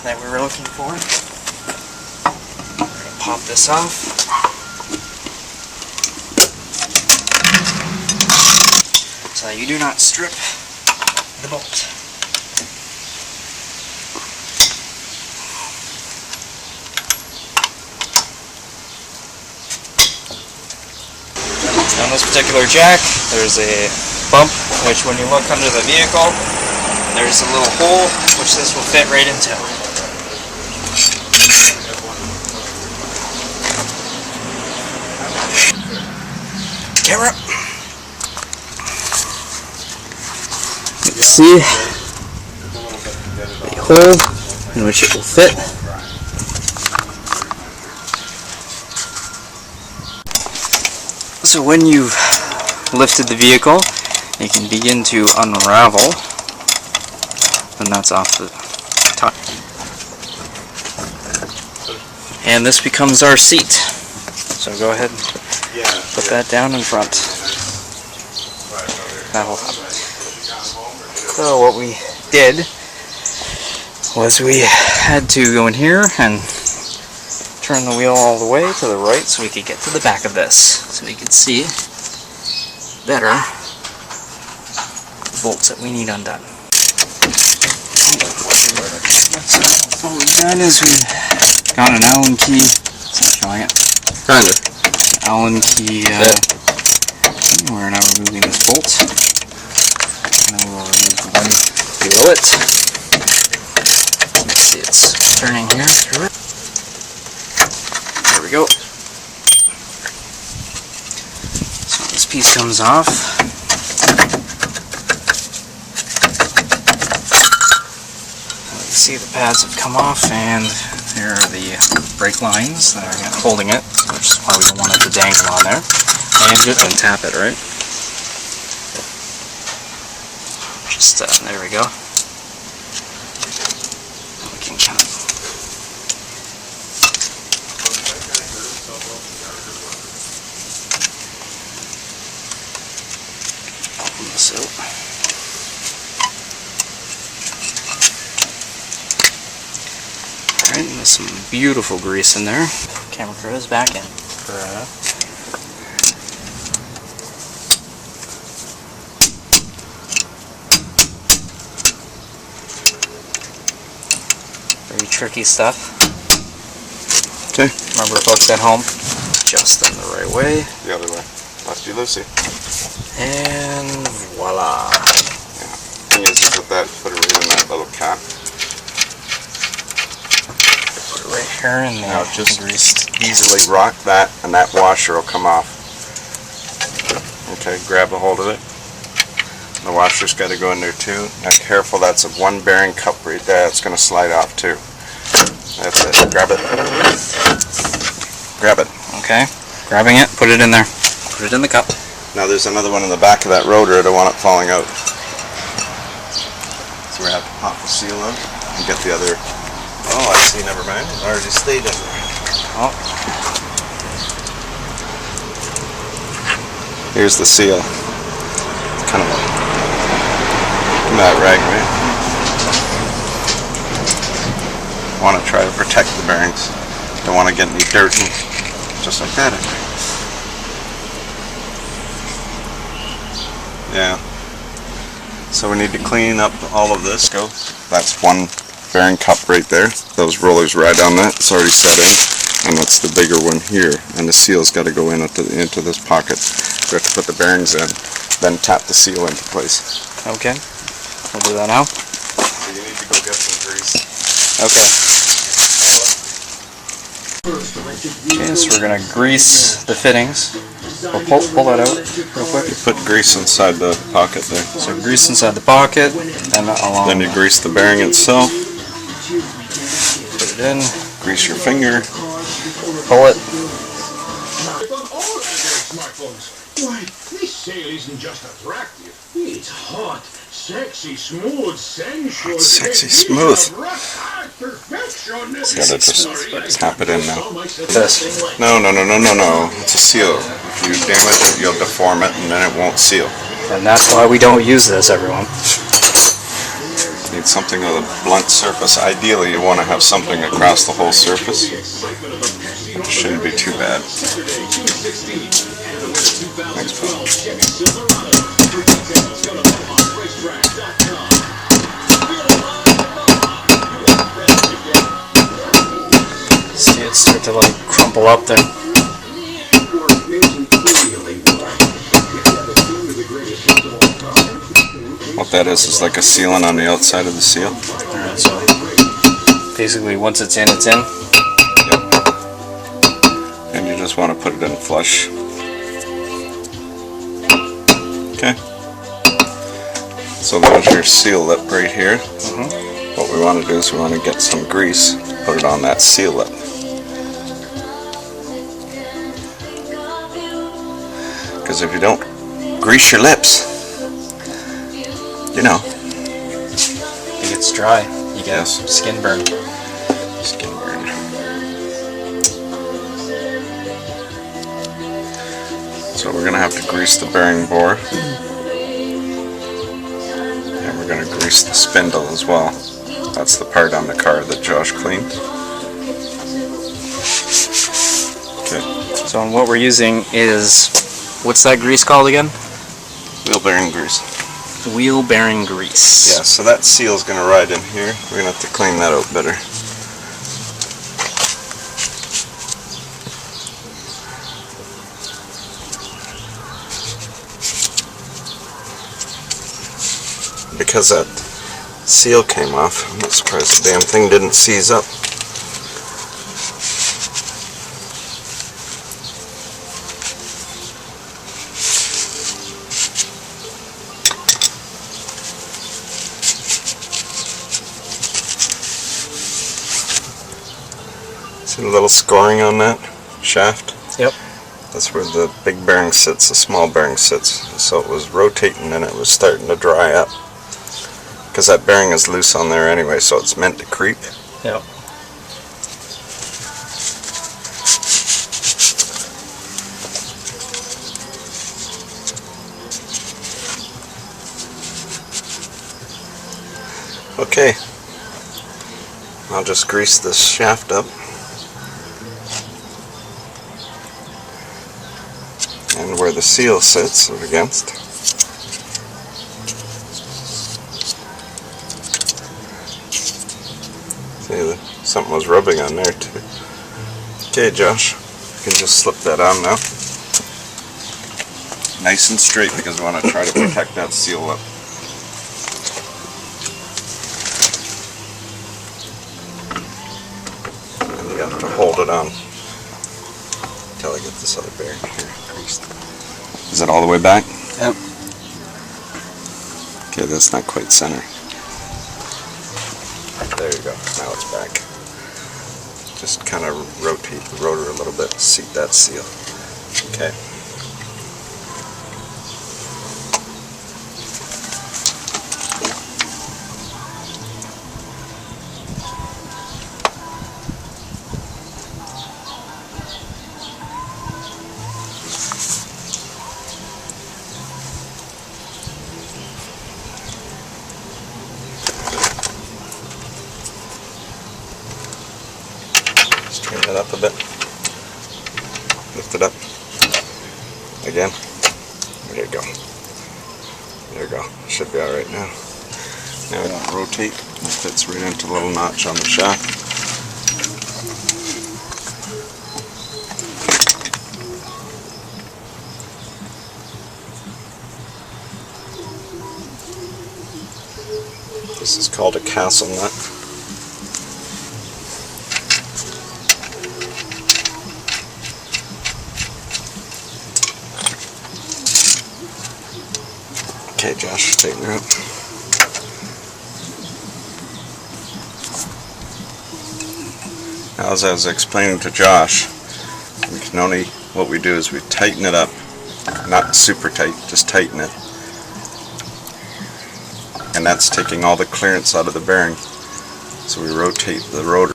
that we were looking for. Pop this off. So you do not strip the bolt. On this particular jack, there's a bump, which when you look under the vehicle, there's a little hole, which this will fit right into. Camera. You can see a hole in which it will fit. So when you've lifted the vehicle, you can begin to unravel, and that's off the top. And this becomes our seat. So go ahead and put that down in front. That'll help. So what we did was we had to go in here and turn the wheel all the way to the right so we could get to the back of this, so we could see better the bolts that we need undone. What we've done is we got an Allan Key, it's not showing it, kind of. Allan Key, we're now removing this bolt, and then we'll remove the one below it. Let's see, it's turning here through it. There we go. So this piece comes off. You see the pads have come off, and here are the brake lines that are holding it, which is why we don't want it to dangle on there. And you can tap it, right? Just, there we go. We can kind of open this out. Alright, and there's some beautiful grease in there. Camera crew is back in. Very tricky stuff. Okay. Remember, folks at home, adjust them the right way. The other way. Lefty loosey. And voila. Yeah. Thing is, you put it right in that little cap. Put it right here in there. Now just easily rock that, and that washer will come off. Okay, grab a hold of it. The washer's got to go in there too. Now careful, that's a one bearing cup right there. It's going to slide off too. That's it. Grab it. Grab it. Okay. Grabbing it, put it in there. Put it in the cup. Now there's another one in the back of that rotor. I don't want it falling out. So we have to pop the seal out and get the other. Oh, I see. Never mind. It already stayed in there. Oh. Here's the seal. Kind of that rag, right? Want to try to protect the bearings. Don't want to get any dirt and just like that. Yeah. So we need to clean up all of this. Go. That's one bearing cup right there. Those rollers right on that. It's already set in, and that's the bigger one here. And the seal's got to go in into this pocket. We have to put the bearings in, then tap the seal into place. Okay. We'll do that now. So you need to go get some grease. Okay. Okay, so we're going to grease the fittings. We'll pull that out real quick. Put grease inside the pocket there. So grease inside the pocket, then along. Then you grease the bearing itself. Put it in. Grease your finger. Pull it. Why, this sail isn't just attractive. It's hot, sexy, smooth, sensual. Sexy, smooth. Perfection. It's gotta just tap it in now. This. No. It's a seal. If you damage it, you'll deform it, and then it won't seal. And that's why we don't use this, everyone. It needs something with a blunt surface. Ideally, you want to have something across the whole surface. It shouldn't be too bad. Thanks, bud. See it start to like crumple up there. What that is like a sealant on the outside of the seal. Alright, so basically once it's in, it's in. Yep. And you just want to put it in flush. Okay. So there's your seal lip right here. What we want to do is we want to get some grease, put it on that seal lip. Because if you don't grease your lips, you know, It gets dry. You get skin burn. skin burn. So we're going to have to grease the bearing bore. And we're going to grease the spindle as well. That's the part on the car that Josh cleaned. Okay. So and what we're using is, what's that grease called again? Wheel bearing grease. Wheel bearing grease. Yeah, so that seal's going to ride in here. We're going to have to clean that out better. Because that seal came off, I'm not surprised the damn thing didn't seize up. See the little scoring on that shaft? Yep. That's where the big bearing sits, the small bearing sits. So it was rotating and it was starting to dry up. Because that bearing is loose on there anyway, so it's meant to creep. Yep. Okay. I'll just grease this shaft up. And where the seal sits against. See, something was rubbing on there too. Okay, Josh, you can just slip that on now. Nice and straight because we want to try to protect that seal up. And you have to hold it on until I get this other bearing here greased. Is it all the way back? Yep. Okay, that's not quite center. There you go, now it's back. Just kind of rotate the rotor a little bit, seat that seal. Okay. Turn that up a bit. Lift it up. Again. There you go. There you go. Should be alright now. Now we don't rotate. It fits right into the little notch on the shaft. This is called a castle nut. Okay, Josh, tighten her up. Now, as I was explaining to Josh, what we do is we tighten it up, not super tight, just tighten it. And that's taking all the clearance out of the bearing. So we rotate the rotor.